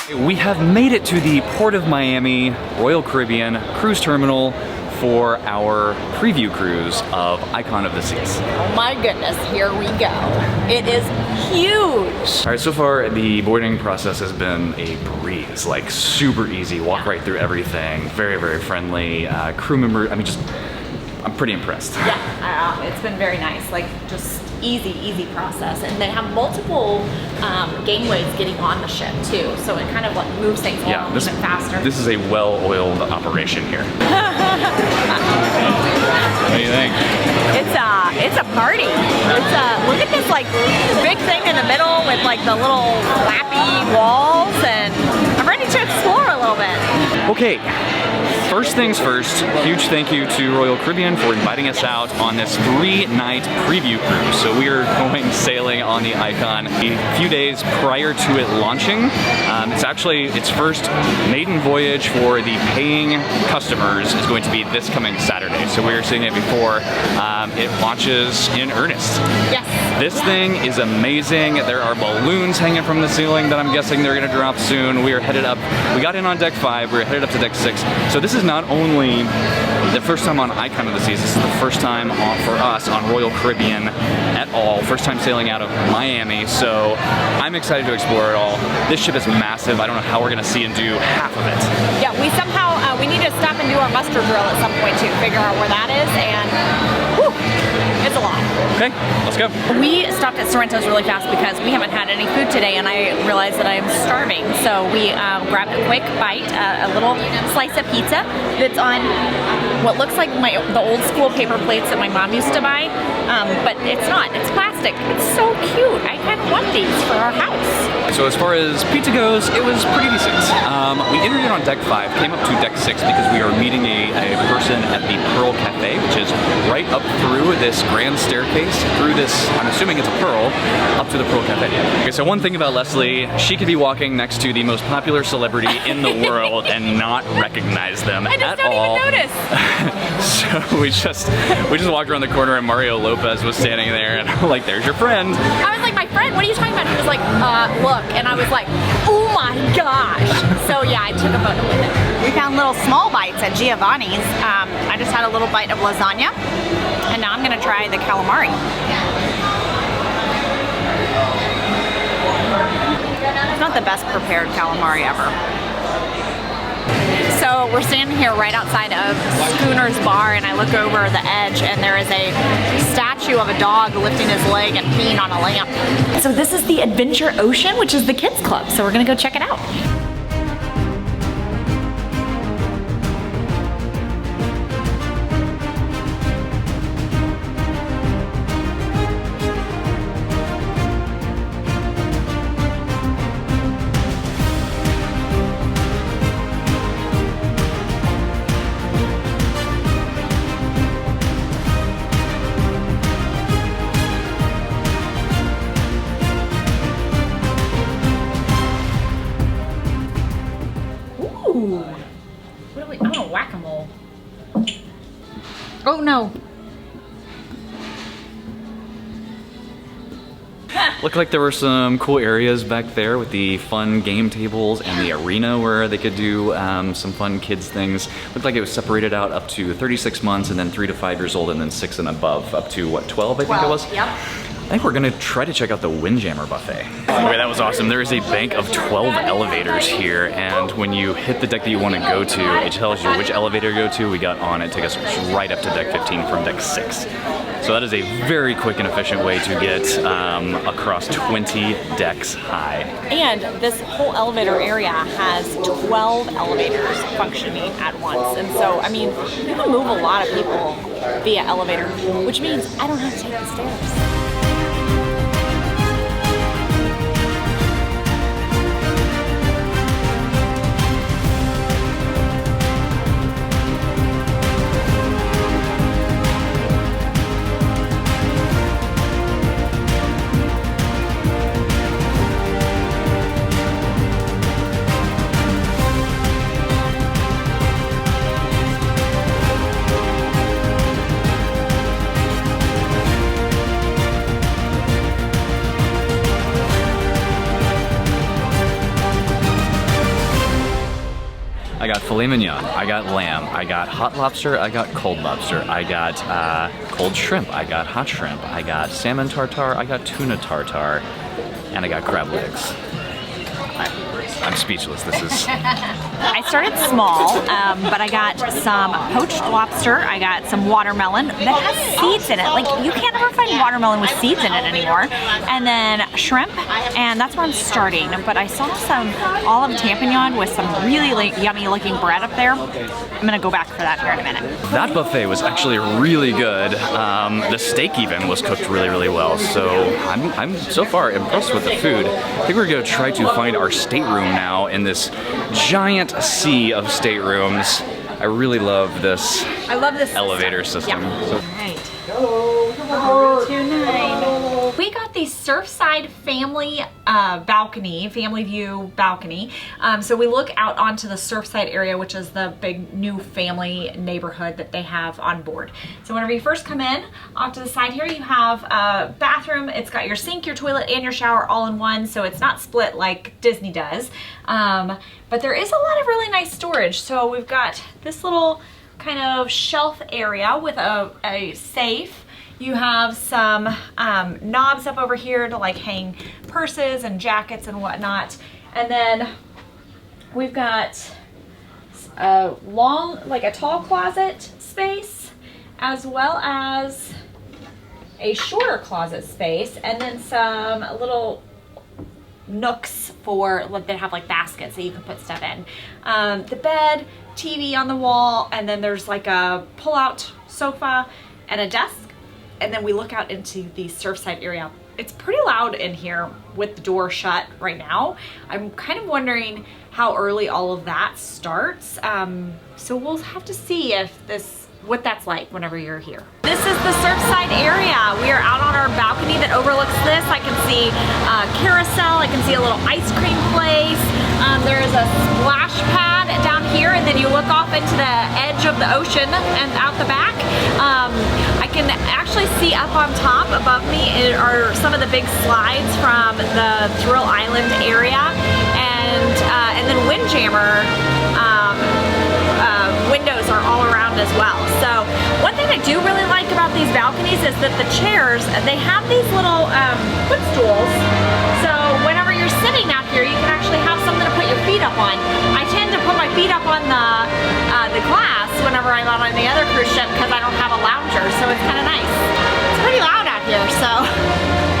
We have made it to the Port of Miami Royal Caribbean Cruise Terminal for our preview cruise of Icon of the Seas. Oh my goodness, here we go. It is huge. All right, so far the boarding process has been a breeze, like super easy, walk right through everything, very, very friendly. Crew member, I mean, just, I'm pretty impressed. Yeah, it's been very nice, like just easy process. And they have multiple gangways getting on the ship too, so it kind of like moves things along a bit faster. This is a well-oiled operation here. What do you think? It's a party. Look at this like big thing in the middle with like the little flappy walls, and I'm ready to explore a little bit. Okay. First things first, huge thank you to Royal Caribbean for inviting us out on this 3-night preview cruise. So we are going sailing on the Icon a few days prior to it launching. It's actually its first maiden voyage for the paying customers is going to be this coming Saturday. So we were seeing it before it launches in earnest. Yes. This thing is amazing. There are balloons hanging from the ceiling that I'm guessing they're gonna drop soon. We are headed up, we got in on deck 5, we're headed up to deck 6. So this is not only the first time on Icon of the Seas, this is the first time for us on Royal Caribbean at all. First time sailing out of Miami, so I'm excited to explore it all. This ship is massive. I don't know how we're gonna see and do half of it. Yeah, we need to stop and do our muster drill at some point to figure out where that is, and whew, it's a lot. Okay, let's go. We stopped at Sorrento's really fast because we haven't had any food today, and I realized that I'm starving. So we grabbed a quick bite, a little slice of pizza that's on what looks like the old school paper plates that my mom used to buy, but it's not. It's plastic. It's so cute. I kind of want these for our house. So as far as pizza goes, it was pretty decent. We entered in on deck 5, came up to deck 6 because we are meeting a person at the Pearl Cafe, which is right up through this grand staircase, through this, I'm assuming it's a pearl, up to the Pearl Cafe. Okay, so one thing about Leslie, she could be walking next to the most popular celebrity in the world and not recognize them at all. I just don't even notice. So we just walked around the corner and Mario Lopez was standing there, and I'm like, there's your friend. I was like, my friend, what are you talking about? He was like, look, and I was like, oh my gosh. So yeah, I took a photo with him. We found little small bites at Giovanni's. I just had a little bite of lasagna, and now I'm gonna try the calamari. It's not the best prepared calamari ever. So we're standing here right outside of Schooner's Bar, and I look over the edge and there is a statue of a dog lifting his leg and peeing on a lamp. So this is the Adventure Ocean, which is the kids club. So we're gonna go check it out. Whack-a-mole. Oh no. Looked like there were some cool areas back there with the fun game tables and the arena where they could do some fun kids things. Looked like it was separated out up to 36 months and then 3 to 5 years old and then 6 and above, up to what, 12 I think it was? Yep. I think we're gonna try to check out the Windjammer buffet. Okay, that was awesome. There is a bank of 12 elevators here, and when you hit the deck that you want to go to, it tells you which elevator to go to. We got on, it took us right up to deck 15 from deck 6. So that is a very quick and efficient way to get across 20 decks high. And this whole elevator area has 12 elevators functioning at once. And so, I mean, you can move a lot of people via elevator, which means I don't have to take the stairs. got filet mignon, I got lamb, I got hot lobster, I got cold lobster, I got cold shrimp, I got hot shrimp, I got salmon tartare, I got tuna tartare, and I got crab legs. I'm speechless. This is... I started small, but I got some poached lobster, I got some watermelon that has seeds in it. Like, you can't ever find watermelon with seeds in it anymore. And then shrimp, and that's where I'm starting. But I saw some olive tampignon with some really like, yummy looking bread up there. I'm gonna go back for that here in a minute. That buffet was actually really good. The steak even was cooked really, really well. So I'm so far impressed with the food. I think we're gonna try to find our stateroom now in this giant sea of staterooms. I really love this. I love this elevator system. Yeah. So, all right. 29. We got the Surfside family balcony, family view balcony. So we look out onto the Surfside area, which is the big new family neighborhood that they have on board. So whenever you first come in, off to the side here, you have a bathroom. It's got your sink, your toilet, and your shower all in one, so it's not split like Disney does. But there is a lot of really nice storage. So we've got this little kind of shelf area with a safe. You have some knobs up over here to like hang purses and jackets and whatnot. And then we've got a long, like a tall closet space, as well as a shorter closet space, and then some little nooks for, they have like baskets that you can put stuff in. The bed, TV on the wall, and then there's like a pull-out sofa and a desk. And then we look out into the Surfside area. It's pretty loud in here with the door shut right now. I'm kind of wondering how early all of that starts. So we'll have to see what that's like whenever you're here. This is the Surfside area. We are out on our balcony that overlooks this. I can see a carousel, I can see a little ice cream place. There is a splash pad down here, and then you look off into the edge of the ocean and out the back. I can actually see up on top above me are some of the big slides from the Thrill Island area, and then Windjammer windows are all around as well. So one thing I do really like about these balconies is that the chairs, they have these little footstools. So whenever you're sitting out here, you can actually have something to put your feet up on. I tend to put my feet up on the glass whenever I'm out on the other cruise ship because I don't have a lounger, so it's kind of nice. It's pretty loud out here, so.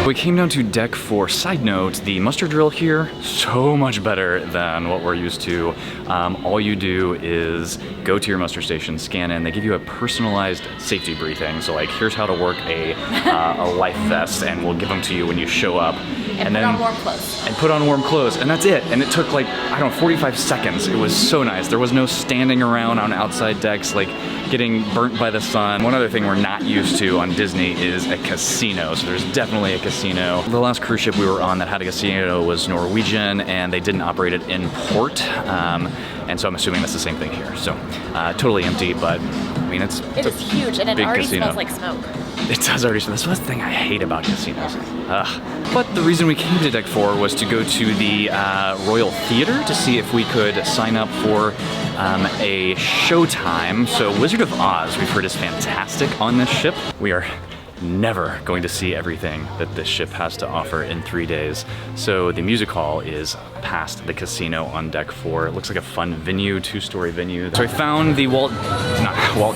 We came down to deck 4. Side note, the muster drill here, so much better than what we're used to. All you do is go to your muster station, scan in, they give you a personalized safety briefing. So like, here's how to work a life vest, and we'll give them to you when you show up. And then put on warm clothes. And put on warm clothes, and that's it. And it took like, I don't know, 45 seconds. It was so nice. There was no standing around on outside decks, like getting burnt by the sun. One other thing we're not used to on Disney is a casino. So there's definitely a casino. The last cruise ship we were on that had a casino was Norwegian, and they didn't operate it in port. And so I'm assuming that's the same thing here. So totally empty, but I mean, it is huge, and it already smells like smoke. It does already smell. That's one thing I hate about casinos. But the reason we came to deck 4 was to go to the Royal Theater to see if we could sign up for a showtime. So Wizard of Oz, we've heard, is fantastic on this ship. We are never going to see everything that this ship has to offer in 3 days. So the music hall is past the casino on deck 4. It looks like a fun venue, 2-story venue. So we found the Walt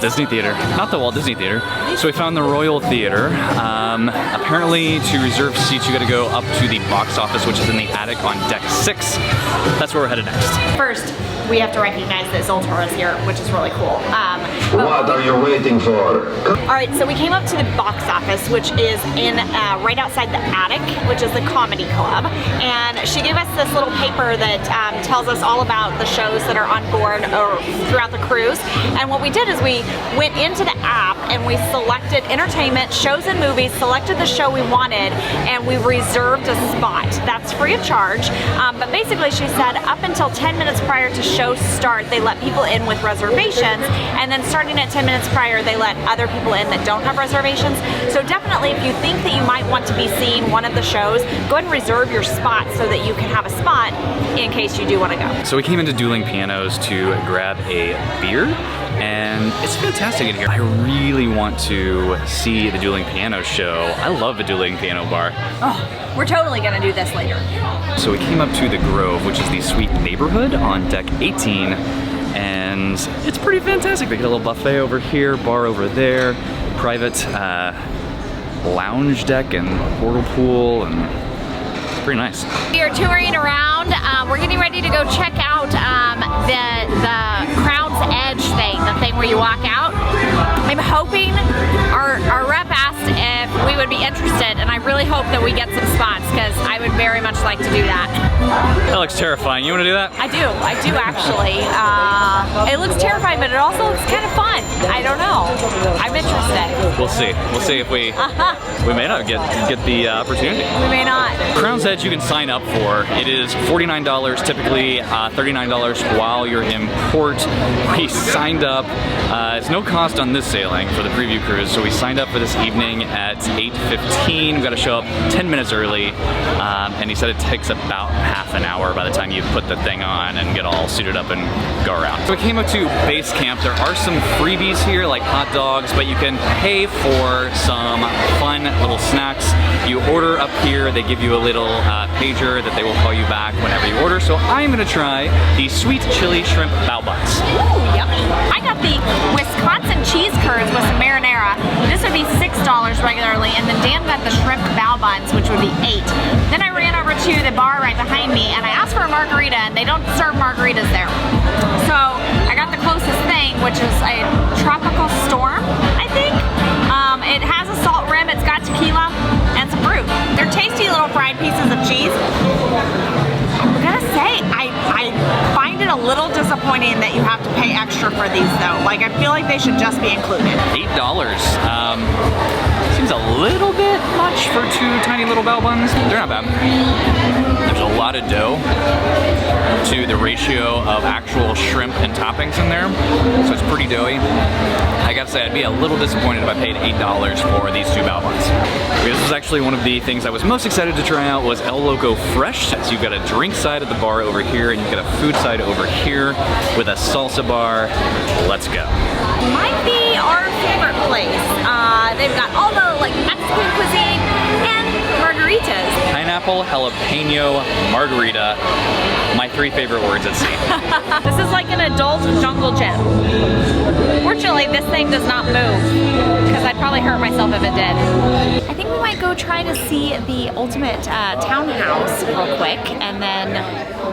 Disney Theater, not the Walt Disney Theater. So we found the Royal Theater. Apparently to reserve seats, you gotta go up to the box office, which is in the attic on deck 6. That's where we're headed next. First, we have to recognize that Zoltar is here, which is really cool. What are you waiting for? All right, so we came up to the box office, which is in right outside the attic, which is the comedy club. And she gave us this little paper that tells us all about the shows that are on board or throughout the cruise. And what we did is we went into the app and we selected entertainment, shows and movies, selected the show we wanted, and we reserved a spot. That's free of charge. But basically she said up until 10 minutes prior to show start, they let people in with reservations, and then starting at 10 minutes prior, they let other people in that don't have reservations. So definitely, if you think that you might want to be seeing one of the shows, go ahead and reserve your spot so that you can have a spot in case you do want to go. So we came into Dueling Pianos to grab a beer, and it's fantastic in here. I really want to see the Dueling Piano show. I love the Dueling Piano bar. Oh, we're totally gonna do this later. So we came up to the Grove, which is the suite neighborhood on deck 18, and it's pretty fantastic. They got a little buffet over here, bar over there, private lounge deck and portal pool, and it's pretty nice. We are touring around. We're getting ready to go check out the Crown's Edge thing, the thing where you walk out. I'm hoping our rep asked if we would be interested, and I really hope that we get some spots because I would very much like to do that. That looks terrifying. You want to do that? I do actually. It looks terrifying, but it also looks kind of fun. I don't know. I'm interested. We'll see. We'll see if we may not get the opportunity. We may not. Crown's Edge you can sign up for. It is $49 typically, $39 while you're in port. We signed up. It's no cost on this sailing for the preview cruise, so we signed up for this evening at 8:15. We've got to show up 10 minutes early, and he said it takes about half an hour by the time you put the thing on and get all suited up and go around. So we came up to base camp. There are some freebies here like hot dogs, but you can pay for some fun little snacks. You order up here, they give you a little pager that they will call you back whenever you order. So I'm gonna try the sweet chili shrimp bao buns. Ooh, yummy. I got the Wisconsin cheese curds with some marinara. This would be $6 regularly, and then Dan got the shrimp bao buns, which would be $8. Then I ran over to the bar right behind me, and I asked for a margarita, and they don't serve margaritas there. So I got the closest thing, which is a tropical storm, I think. It has a salt rim, it's got tequila, and some fruit. They're tasty little fried pieces of cheese. I'm gonna say, I find it a little disappointing that you have to pay extra for these though. Like, I feel like they should just be included. $8. Seems a little bit much for two tiny little bao buns. They're not bad. There's a lot of dough to the ratio of actual shrimp and toppings in there, so it's pretty doughy. I gotta say, I'd be a little disappointed if I paid $8 for these two bao buns. This was actually one of the things I was most excited to try out was El Loco Fresh. So you've got a drink side at the bar over here, and you've got a food side over here with a salsa bar. Let's go. Might be our favorite place. They've got all the like Mexican cuisine and margaritas. Pineapple jalapeno margarita. My 3 favorite words at sea. This is like an adult jungle gym. Fortunately, this thing does not move because I'd probably hurt myself if it did. I think we might go try to see the ultimate townhouse real quick, and then,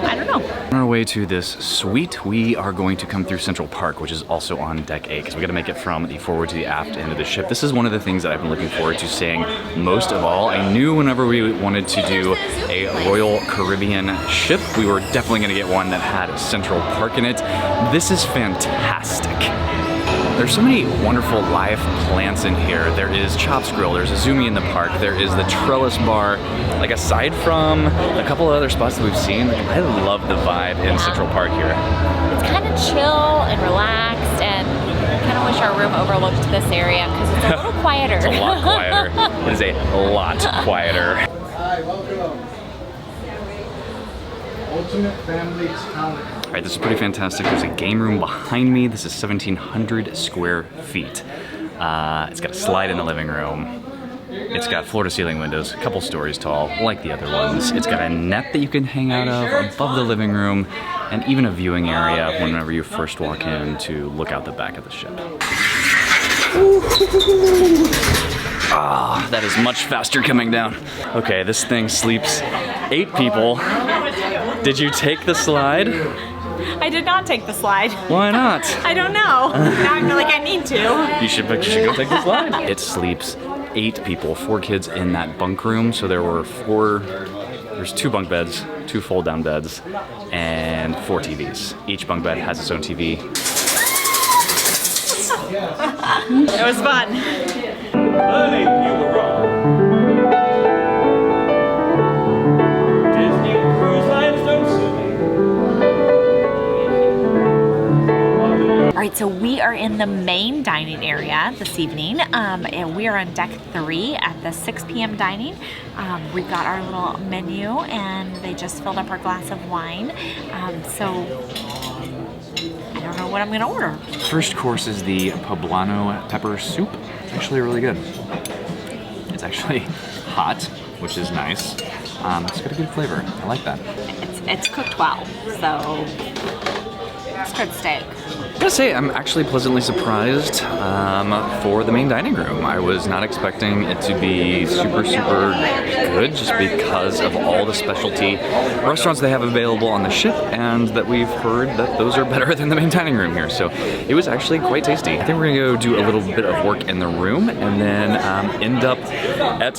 I don't know. On our way to this suite, we are going to come through Central Park, which is also on deck 8, because we got to make it from the forward to the aft end of the ship. This is one of the things that I've been looking forward to seeing most of all. I knew whenever we wanted to do a Royal Caribbean ship, we were definitely going to get one that had Central Park in it. This is fantastic. There's so many wonderful live plants in here. There is Chops Grill, there's a Zumi in the park, there is the Trellis Bar. Like, aside from a couple of other spots that we've seen, like, I love the vibe in Central Park here. It's kind of chill and relaxed, and I kind of wish our room overlooked this area because it's a little quieter. It's a lot quieter. It is a lot quieter. Hi, welcome. Ultimate Family Townhouse. All right, this is pretty fantastic. There's a game room behind me. This is 1,700 square feet. It's got a slide in the living room. It's got floor-to-ceiling windows, a couple stories tall, like the other ones. It's got a net that you can hang out of above the living room, and even a viewing area whenever you first walk in to look out the back of the ship. Ah, that is much faster coming down. Okay, this thing sleeps 8 people. Did you take the slide? I did not take the slide. Why not? I don't know. Now I feel like I need to. You should go take the slide. It sleeps 8 people, 4 kids in that bunk room. So there's 2 bunk beds, 2 fold down beds, and 4 TVs. Each bunk bed has its own TV. It was fun. Early, you were wrong. Disney Cruise Lines don't sue me. All right, right, so we are in the main dining area this evening, and we are on deck 3 at the 6 p.m. dining. We've got our little menu, and they just filled up our glass of wine. So I don't know what I'm gonna order. First course is the poblano pepper soup. It's actually really good. It's actually hot, which is nice. It's got a good flavor. I like that. It's cooked well, so it's good steak. I gotta say, I'm actually pleasantly surprised for the main dining room. I was not expecting it to be super good just because of all the specialty restaurants they have available on the ship, and that we've heard that those are better than the main dining room here. So it was actually quite tasty. I think we're gonna go do a little bit of work in the room and then end up at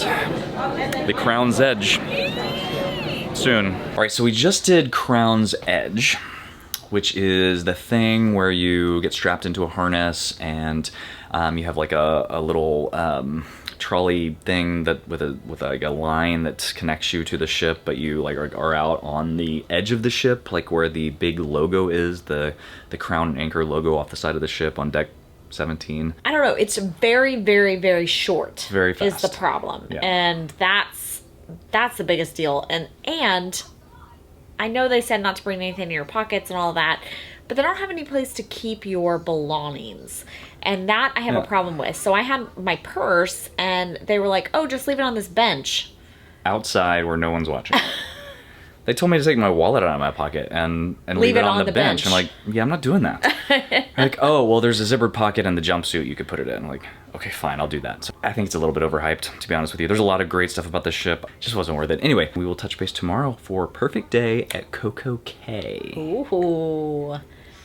the Crown's Edge soon. All right, so we just did Crown's Edge, which is the thing where you get strapped into a harness and you have like a little trolley thing that with like a line that connects you to the ship, but you like are out on the edge of the ship, like where the big logo is, the Crown and Anchor logo off the side of the ship on deck 17. I don't know. It's very, very, very short. Very fast. Is the problem, Yeah. and that's the biggest deal. And I know they said not to bring anything in your pockets and all that, but they don't have any place to keep your belongings. And that I have a problem with. So I had my purse, and they were like, oh, just leave it on this bench. Outside where no one's watching. They told me to take my wallet out of my pocket and leave it on the bench. I'm like, yeah, I'm not doing that. Like, oh, well, there's a zippered pocket in the jumpsuit you could put it in. I'm like, okay, fine, I'll do that. So I think it's a little bit overhyped, to be honest with you. There's a lot of great stuff about this ship. Just wasn't worth it. Anyway, we will touch base tomorrow for perfect day at CocoCay. Ooh.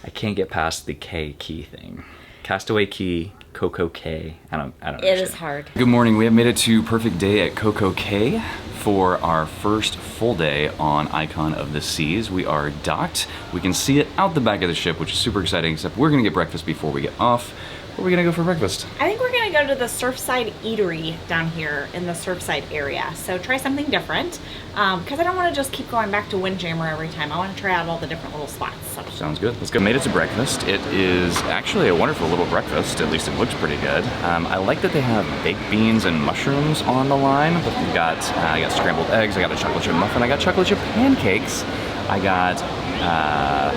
I can't get past the K key thing. Castaway Key, CocoCay. I don't understand. It is hard. Good morning. We have made it to perfect day at CocoCay for our first full day on Icon of the Seas. We are docked. We can see it out the back of the ship, which is super exciting, except we're gonna get breakfast before we get off. Where are we gonna go for breakfast? I think we're gonna go to the Surfside eatery down here in the Surfside area. So try something different, because I don't wanna just keep going back to Windjammer every time. I wanna try out all the different little spots. So. Sounds good. Let's go. Made it to breakfast. It is actually a wonderful little breakfast. At least it looks pretty good. I like that they have baked beans and mushrooms on the line. But we got, I got scrambled eggs. I got a chocolate chip muffin. I got chocolate chip pancakes. I got a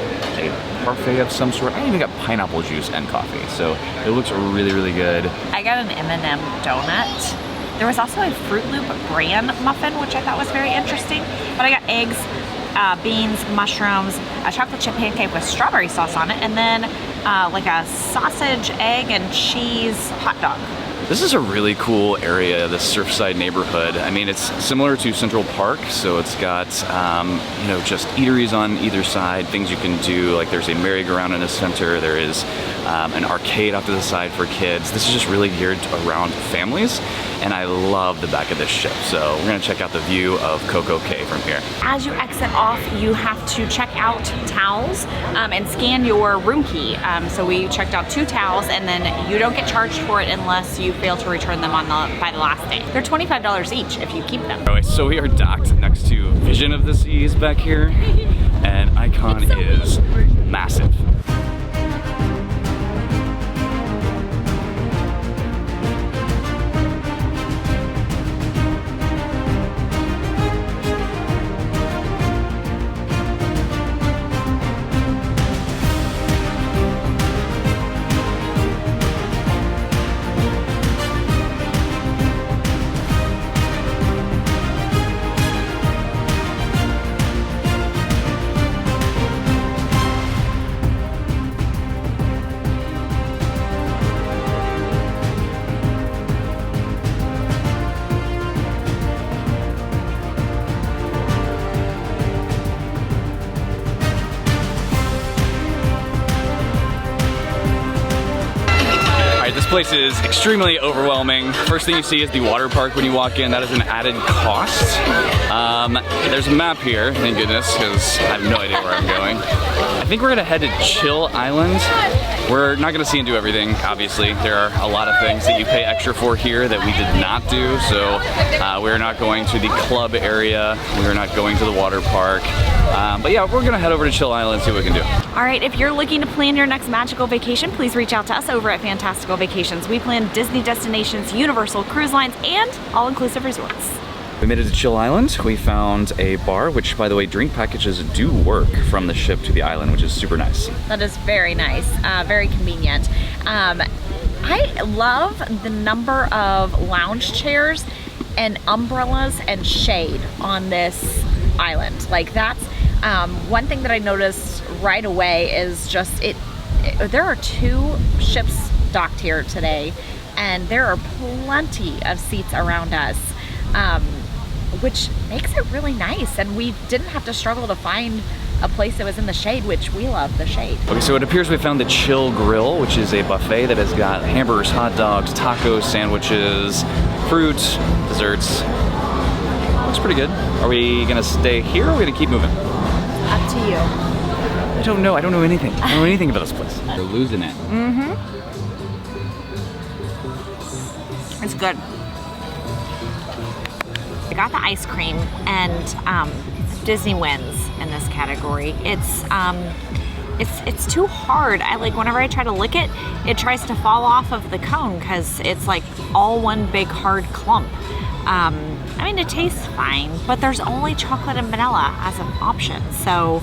parfait of some sort. I even got pineapple juice and coffee. So it looks really, really good. I got an M&M donut. There was also a Fruit Loop bran muffin, which I thought was very interesting. But I got eggs, beans, mushrooms, a chocolate chip pancake with strawberry sauce on it, and then like a sausage, egg, and cheese hot dog. This is a really cool area, this Surfside neighborhood. I mean, it's similar to Central Park, so it's got, you know, just eateries on either side, things you can do, like there's a merry-go-round in the center, there is an arcade off to the side for kids. This is just really geared around families, and I love the back of this ship. So we're gonna check out the view of CocoCay from here. As you exit off, you have to check out towels and scan your room key. So we checked out 2 towels, and then you don't get charged for it unless you fail to return them by the last day. They're $25 each if you keep them. Anyway, so we are docked next to Vision of the Seas back here, and Icon is massive. This place is extremely overwhelming. First thing you see is the water park when you walk in. That is an added cost. There's a map here, thank goodness, because I have no idea where I'm going. I think we're gonna head to Chill Island. We're not gonna see and do everything, obviously. There are a lot of things that you pay extra for here that we did not do. So we're not going to the club area. We're not going to the water park. But yeah, we're gonna head over to Chill Island and see what we can do. All right, if you're looking to plan your next magical vacation, please reach out to us over at Fantastical Vacations. We plan Disney destinations, Universal cruise lines, and all-inclusive resorts. We made it to Chill Island. We found a bar, which, by the way, drink packages do work from the ship to the island, which is super nice. That is very nice, very convenient. I love the number of lounge chairs and umbrellas and shade on this island. Like that's one thing that I noticed right away is just there are 2 ships docked here today, and there are plenty of seats around us, which makes it really nice. And we didn't have to struggle to find a place that was in the shade, which we love the shade. Okay, so it appears we found the Chill Grill, which is a buffet that has got hamburgers, hot dogs, tacos, sandwiches, fruit, desserts. Looks pretty good. Are we gonna stay here or are we gonna keep moving? Up to you. I don't know. I don't know anything. I don't know anything about this place. We're losing it. Mm-hmm. It's good. I got the ice cream, and Disney wins in this category. It's too hard. Whenever I try to lick it, it tries to fall off of the cone because it's like all one big hard clump. I mean, it tastes fine, but there's only chocolate and vanilla as an option, so.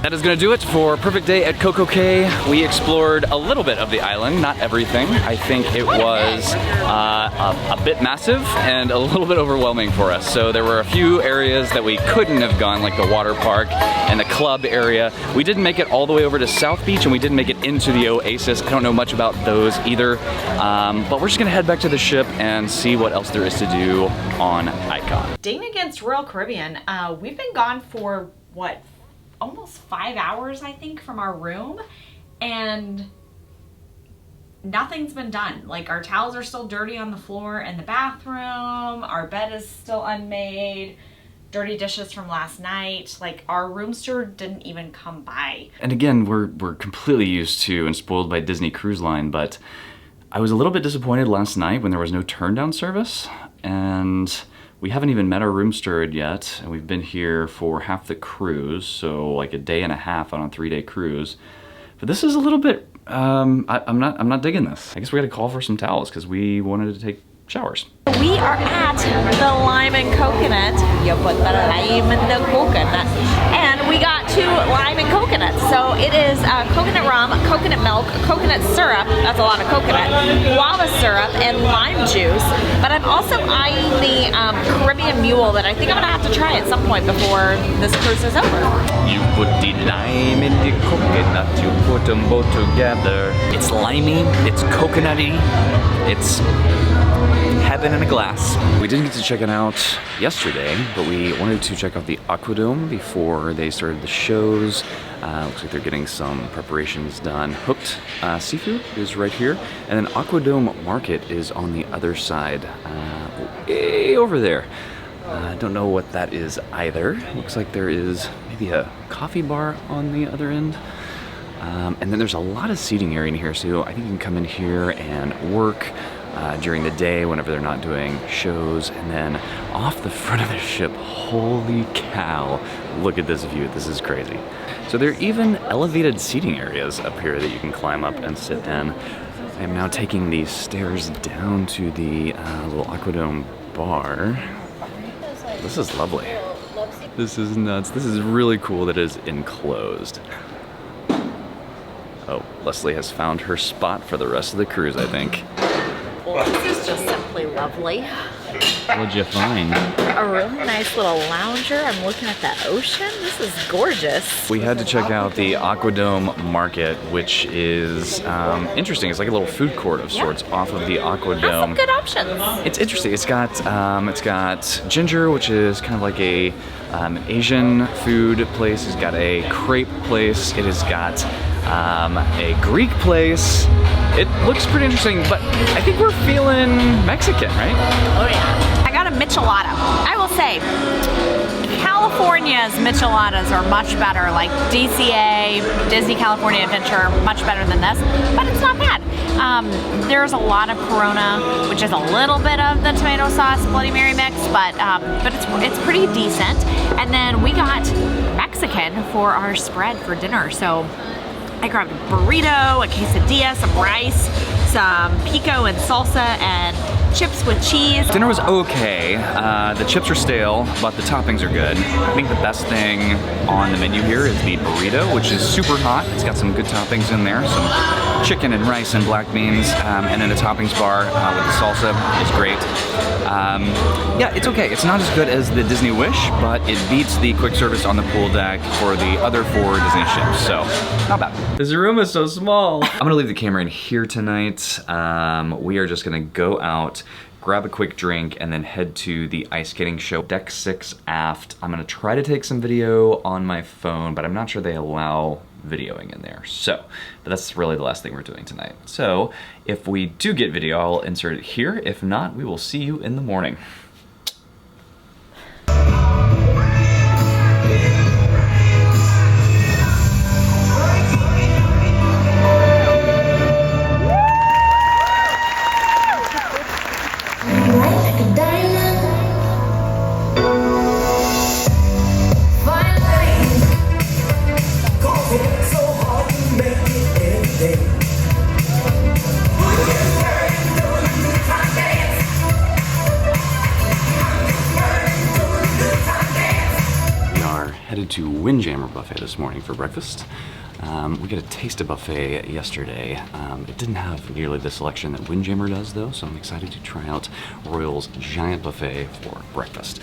That is gonna do it for Perfect Day at CocoCay. We explored a little bit of the island, not everything. I think it was a bit massive and a little bit overwhelming for us. So there were a few areas that we couldn't have gone, like the water park and the club area. We didn't make it all the way over to South Beach, and we didn't make it into the Oasis. I don't know much about those either. But we're just gonna head back to the ship and see what else there is to do on Icon. Dane against Royal Caribbean. We've been gone for what? Almost 5 hours, I think, from our room, and nothing's been done. Like, our towels are still dirty on the floor in the bathroom, our bed is still unmade, dirty dishes from last night. Like, our room steward didn't even come by. And again, we're completely used to and spoiled by Disney Cruise Line, but I was a little bit disappointed last night when there was no turn down service, and we haven't even met our room steward yet, and we've been here for half the cruise, so like a day and a half on a 3-day cruise. But this is a little bit, I'm not digging this. I guess we gotta call for some towels because we wanted to take showers. We are at the lime and coconut. You put the lime in the coconut. And we got 2 lime and coconut. So it is coconut rum, coconut milk, coconut syrup, that's a lot of coconut, guava syrup, and lime juice. But I'm also eyeing the Caribbean mule that I think I'm gonna have to try at some point before this cruise is over. You put the lime in the coconut, you put them both together. It's limey, it's coconutty, it's heaven in a glass. We didn't get to check it out yesterday, but we wanted to check out the Aquadome before they started the shows. Looks like they're getting some preparations done. Hooked Seafood is right here, and then Aquadome Market is on the other side, way over there. I don't know what that is either. Looks like there is maybe a coffee bar on the other end. And then there's a lot of seating area in here, so I think you can come in here and work during the day whenever they're not doing shows. And then off the front of the ship, holy cow, look at this view. This is crazy. So there are even elevated seating areas up here that you can climb up and sit in. I am now taking these stairs down to the little Aquadome bar. This is lovely. This is nuts. This is really cool that it is enclosed. Oh, Leslie has found her spot for the rest of the cruise, I think. Well, this is just simply lovely. What'd you find? A really nice little lounger. I'm looking at the ocean. This is gorgeous. We had to check out the Aquadome Market, which is interesting. It's like a little food court of sorts off of the Aquadome. Has some good options. It's interesting. It's got Ginger, which is kind of like a Asian food place. It's got a crepe place. It has got a Greek place. It looks pretty interesting, but I think we're feeling Mexican, right? Oh yeah. I got a michelada. I will say, California's micheladas are much better, like DCA, Disney California Adventure, much better than this, but it's not bad. There's a lot of Corona, which is a little bit of the tomato sauce Bloody Mary mix, but it's pretty decent. And then we got Mexican for our spread for dinner, so I grabbed a burrito, a quesadilla, some rice, some pico and salsa, and chips with cheese. Dinner was okay. The chips are stale, but the toppings are good. I think the best thing on the menu here is the burrito, which is super hot. It's got some good toppings in there, some chicken and rice and black beans, and then the toppings bar with the salsa is great. Yeah, it's okay. It's not as good as the Disney Wish, but it beats the quick service on the pool deck for the other 4 Disney ships, so not bad. This room is so small. I'm gonna leave the camera in here tonight. We are just gonna go out, grab a quick drink, and then head to the ice skating show, Deck 6 aft. I'm gonna try to take some video on my phone, but I'm not sure they allow videoing in there. So, but that's really the last thing we're doing tonight. So, if we do get video, I'll insert it here. If not, we will see you in the morning. To Windjammer Buffet this morning for breakfast. We got a taste buffet yesterday. It didn't have nearly the selection that Windjammer does though, so I'm excited to try out Royal's giant buffet for breakfast.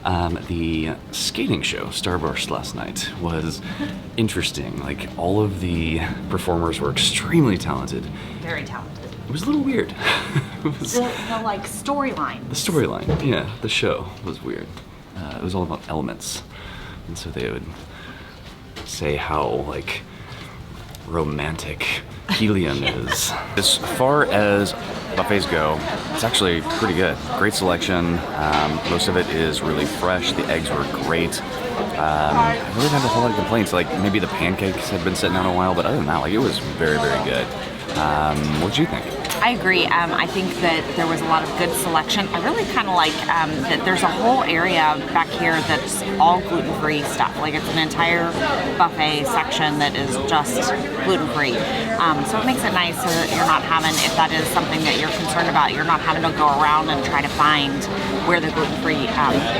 The skating show, Starburst, last night was interesting. Like, all of the performers were extremely talented. Very talented. It was a little weird. It was, the like storyline. The storyline, yeah, the show was weird. It was all about elements. And so they would say how, like, romantic helium is. As far as buffets go, it's actually pretty good. Great selection. Most of it is really fresh. The eggs were great. I really didn't have a whole lot of complaints. Like, maybe the pancakes had been sitting out a while, but other than that, like, it was very, very good. What did you think? I agree. I think that there was a lot of good selection. I really kind of like that there's a whole area back here that's all gluten-free stuff. Like, it's an entire buffet section that is just gluten-free. So it makes it nice so that you're not having, if that is something that you're concerned about, you're not having to go around and try to find where the gluten-free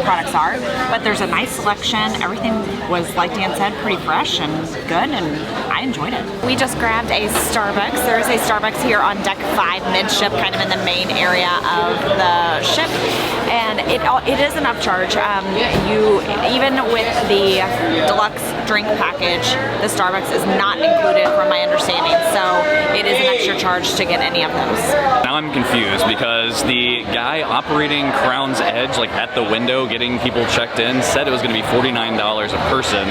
products are. But there's a nice selection. Everything was, like Dan said, pretty fresh and good, and I enjoyed it. We just grabbed a Starbucks. There is a Starbucks here on Deck 5 midship, kind of in the main area of the ship, and it is an upcharge. You, even with the deluxe drink package, the Starbucks is not included from my understanding, so it is an extra charge to get any of those. Now I'm confused because the guy operating Crown's Edge, like at the window getting people checked in, said it was going to be $49 a person,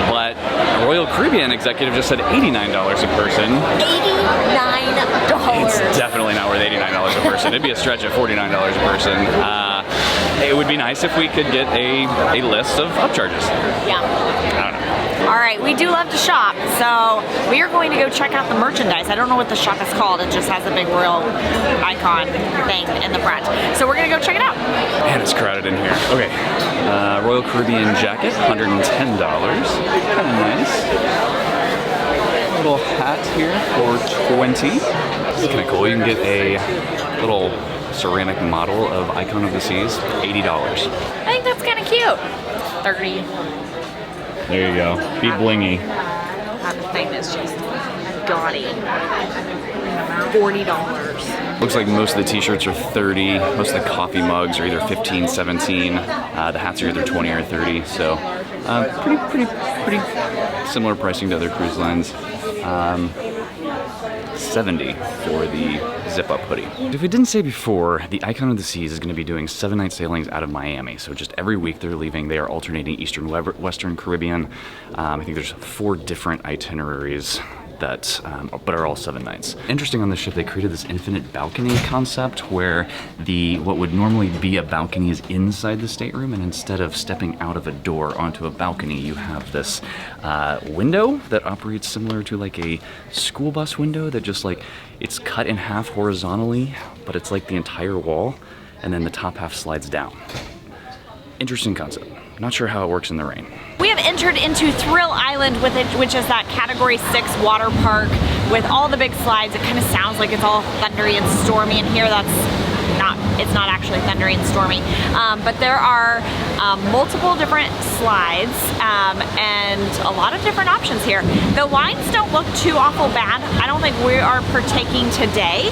but Royal Caribbean executive just said $89 a person. $89. It's definitely not worth $89 a person. It'd be a stretch at $49 a person. It would be nice if we could get a list of upcharges. Yeah. I don't know. All right, we do love to shop, so we are going to go check out the merchandise. I don't know what the shop is called. It just has a big Royal icon thing in the front. So we're gonna go check it out. Man, it's crowded in here. Okay, Royal Caribbean jacket, $110. Kind of nice. Little hat here for $20. This is kind of cool. You can get a little ceramic model of Icon of the Seas, $80. I think that's kind of cute. 30. There you go. Be blingy. That thing is just gaudy. $40. Looks like most of the t-shirts are 30. Most of the coffee mugs are either 15, 17. The hats are either 20 or 30. So pretty similar pricing to other cruise lines. 70 for the zip-up hoodie. If we didn't say before, the Icon of the Seas is going to be doing 7-night sailings out of Miami. So just every week they're leaving. They are alternating Eastern, Western Caribbean. I think there's 4 different itineraries that, but are all 7 nights. Interesting on the ship, they created this infinite balcony concept where what would normally be a balcony is inside the stateroom, and instead of stepping out of a door onto a balcony, you have this window that operates similar to like a school bus window that just like, it's cut in half horizontally, but it's like the entire wall, and then the top half slides down. Interesting concept. Not sure how it works in the rain. We have entered into Thrill Island with it, which is that Category 6 water park with all the big slides. It kind of sounds like it's all thundery and stormy in here. It's not actually thundery and stormy. But there are multiple different slides and a lot of different options here. The lines don't look too awful bad. I don't think we are partaking today,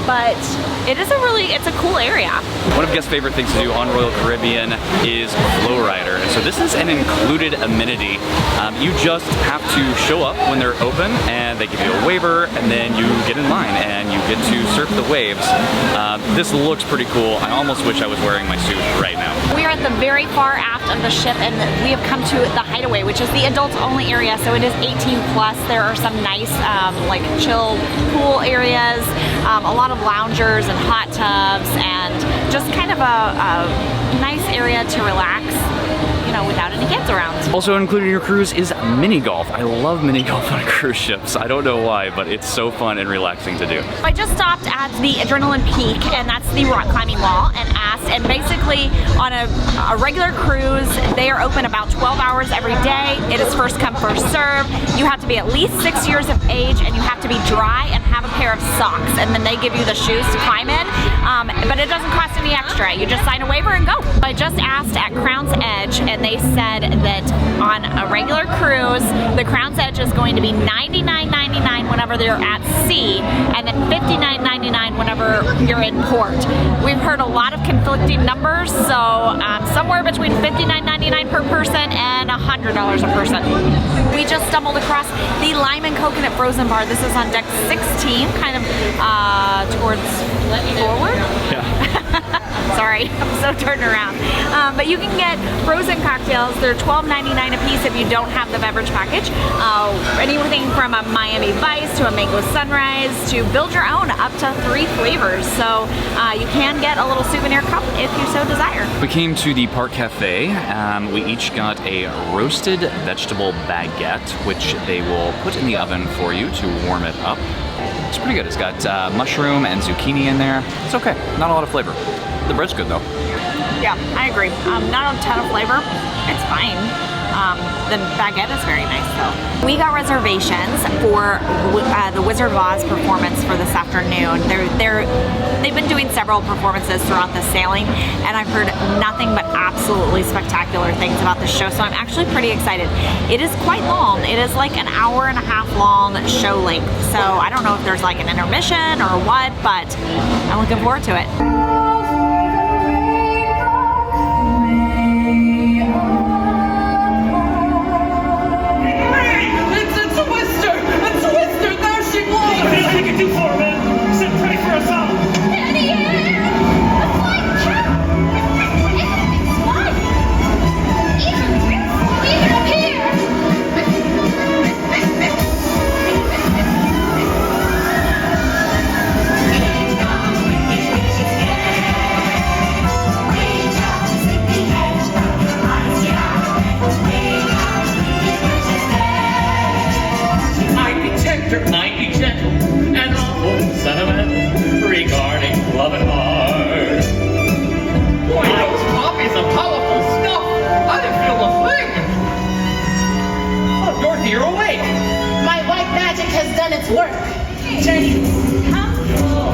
but it's a cool area. One of guests' favorite things to do on Royal Caribbean is Flowrider. And so this is an included amenity. You just have to show up when they're open and they give you a waiver, and then you get in line and you get to surf the waves. This looks pretty cool. I almost wish I was wearing my suit right now. We are at the very far aft of the ship, and we have come to the Hideaway, which is the adults only area, so it is 18 plus. There are some nice like chill pool areas, a lot of loungers and hot tubs, and just kind of a nice area to relax, you know, without any kids around. Also included in your cruise is mini golf. I love mini golf on cruise ships. I don't know why, but it's so fun and relaxing to do. I just stopped at the Adrenaline Peak, and that's the rock climbing wall, and asked, and basically on a regular cruise, they are open about 12 hours every day. It is first come, first serve. You have to be at least 6 years of age, and you have to be dry and have a pair of socks, and then they give you the shoes to climb in, but it doesn't cost any extra. You just sign a waiver and go. I just asked at Crown's Edge, and they said that on a regular cruise, the Crown's Edge is going to be $99.99 whenever they're at sea, and then $59.99 whenever you're in port. We've heard a lot of conflicting numbers, so somewhere between $59.99 per person and $100 a person. We just stumbled across the Lime and Coconut Frozen Bar. This is on deck 16, kind of towards forward. Yeah. Sorry, I'm so turned around. But you can get frozen cocktails. They're $12.99 a piece if you don't have the beverage package. Anything from a Miami Vice to a Mango Sunrise to build your own, up to 3 flavors. So you can get a little souvenir cup if you so desire. We came to the Park Cafe. We each got a roasted vegetable baguette, which they will put in the oven for you to warm it up. It's pretty good. It's got mushroom and zucchini in there. It's okay. Not a lot of flavor. The bread's good though. Yeah, I agree. Not a ton of flavor. It's fine. The baguette is very nice though. We got reservations for the Wizard of Oz performance for this afternoon. They've been doing several performances throughout the sailing, and I've heard nothing but absolutely spectacular things about the show, so I'm actually pretty excited. It is quite long. It is like an hour-and-a-half long show length, so I don't know if there's like an intermission or what, but I'm looking forward to it. Might be gentle and awful sentiment regarding love and heart. Boy, those copies of powerful stuff! I didn't feel a thing! Oh, Dorothy, you're awake! My white magic has done its work. Journey comfortable.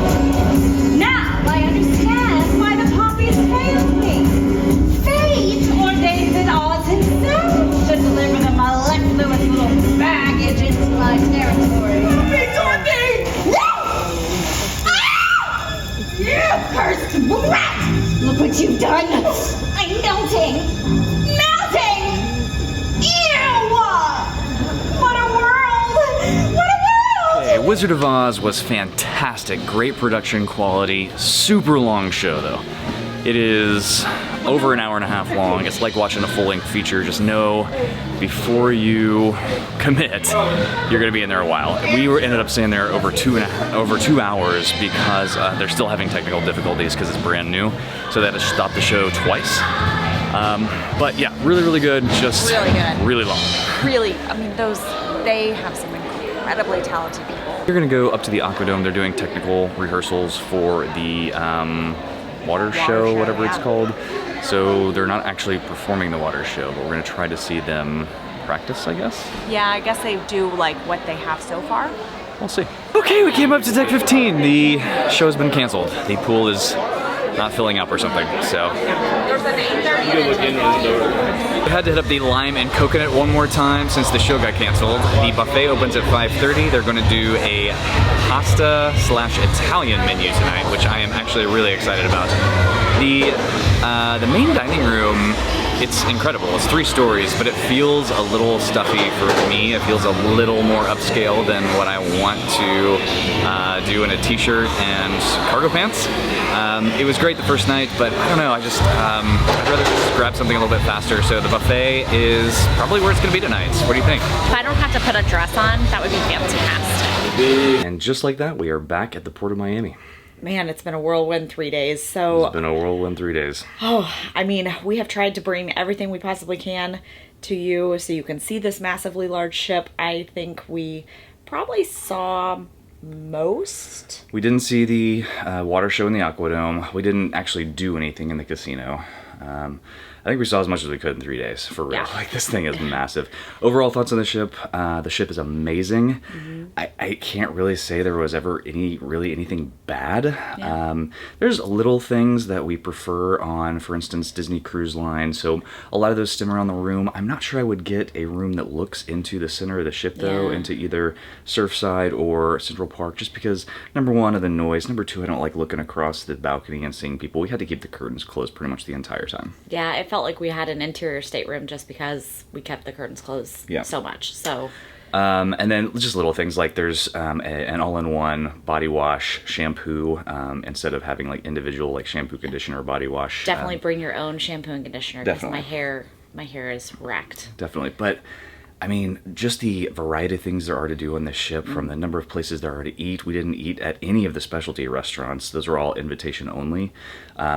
Now I understand why the poppies failed me. Fate ordained that Oz himself should deliver the mellifluous little baggage into my territory. Dorothy! No! Ah! You cursed brat! Look what you've done! I'm melting! Melting! Ew! What a world! What a world! Hey, Wizard of Oz was fantastic. Great production quality. Super long show though. It is over an hour and a half long. It's like watching a full-length feature. Just know before you commit, you're gonna be in there a while. We ended up staying there over 2 hours because they're still having technical difficulties because it's brand new. So they had to stop the show twice. But yeah, really, really good. Just Really good. really long. Really, I mean, they have some incredibly talented people. We're gonna go up to the Aquadome. They're doing technical rehearsals for the water show, whatever it's called. So they're not actually performing the water show, but we're gonna try to see them practice, I guess. Yeah, I guess they do like what they have so far. We'll see. Okay, we came up to deck 15. The show's been canceled. The pool is not filling up or something, so. There's an 8:30. We had to hit up the Lime and Coconut one more time since the show got canceled. The buffet opens at 5:30. They're gonna do a pasta/Italian menu tonight, which I am actually really excited about. The main dining room, it's incredible. It's 3 stories, but it feels a little stuffy for me. It feels a little more upscale than what I want to do in a t-shirt and cargo pants. It was great the first night, but I don't know, I'd rather just grab something a little bit faster. So the buffet is probably where it's gonna be tonight. What do you think? If I don't have to put a dress on, that would be fantastic. And just like that, we are back at the Port of Miami. Man, it's been a whirlwind 3 days, so... It's been a whirlwind 3 days. Oh, I mean, we have tried to bring everything we possibly can to you so you can see this massively large ship. I think we probably saw most. We didn't see the water show in the Aquadome. We didn't actually do anything in the casino. I think we saw as much as we could in 3 days, for real. Yeah. Like, this thing is massive. Overall thoughts on the ship? The ship is amazing. I can't really say there was ever anything bad. Yeah. There's little things that we prefer on, for instance, Disney Cruise Line. So a lot of those stem around the room. I'm not sure I would get a room that looks into the center of the ship, though, Yeah. into either Surfside or Central Park, just because, number one, of the noise. Number two, I don't like looking across the balcony and seeing people. We had to keep the curtains closed pretty much the entire time. Yeah, it felt like we had an interior stateroom just because we kept the curtains closed so much, so... And then just little things like there's an all-in-one body wash, shampoo, instead of having like individual like shampoo, conditioner, body wash. Definitely bring your own shampoo and conditioner because Definitely. my hair is wrecked. Definitely, but I mean, just the variety of things there are to do on this ship, from the number of places there are to eat. We didn't eat at any of the specialty restaurants. Those are all invitation only.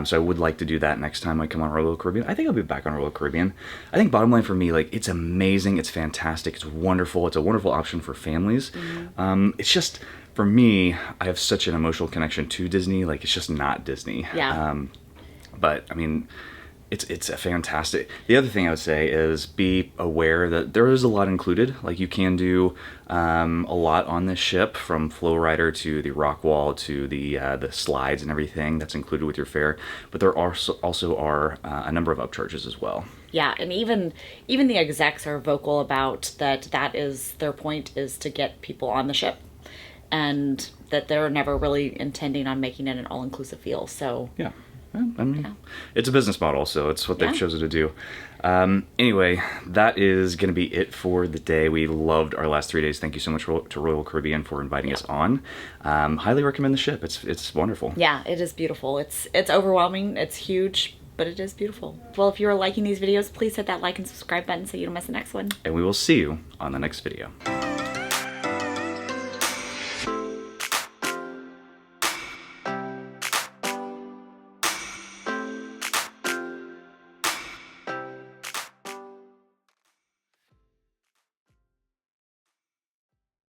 So I would like to do that next time I come on Royal Caribbean. I think I'll be back on Royal Caribbean. I think bottom line for me, like, it's amazing, it's fantastic, it's wonderful. It's a wonderful option for families. It's just, for me, I have such an emotional connection to Disney. Like, it's just not Disney. Yeah. But I mean, it's a fantastic. The other thing I would say is be aware that there is a lot included. Like, you can do a lot on this ship, from Flow Rider to the rock wall to the slides and everything that's included with your fare. But there also are a number of upcharges as well. Yeah, and even the execs are vocal about that is their point, is to get people on the ship, and that they're never really intending on making it an all-inclusive feel. So yeah. I mean, it's a business model, so it's what they've chosen to do. Anyway, that is going to be it for the day. We loved our last 3 days. Thank you so much to Royal Caribbean for inviting us on. Highly recommend the ship. It's wonderful. Yeah, it is beautiful. It's overwhelming. It's huge, but it is beautiful. Well, if you are liking these videos, please hit that like and subscribe button so you don't miss the next one. And we will see you on the next video.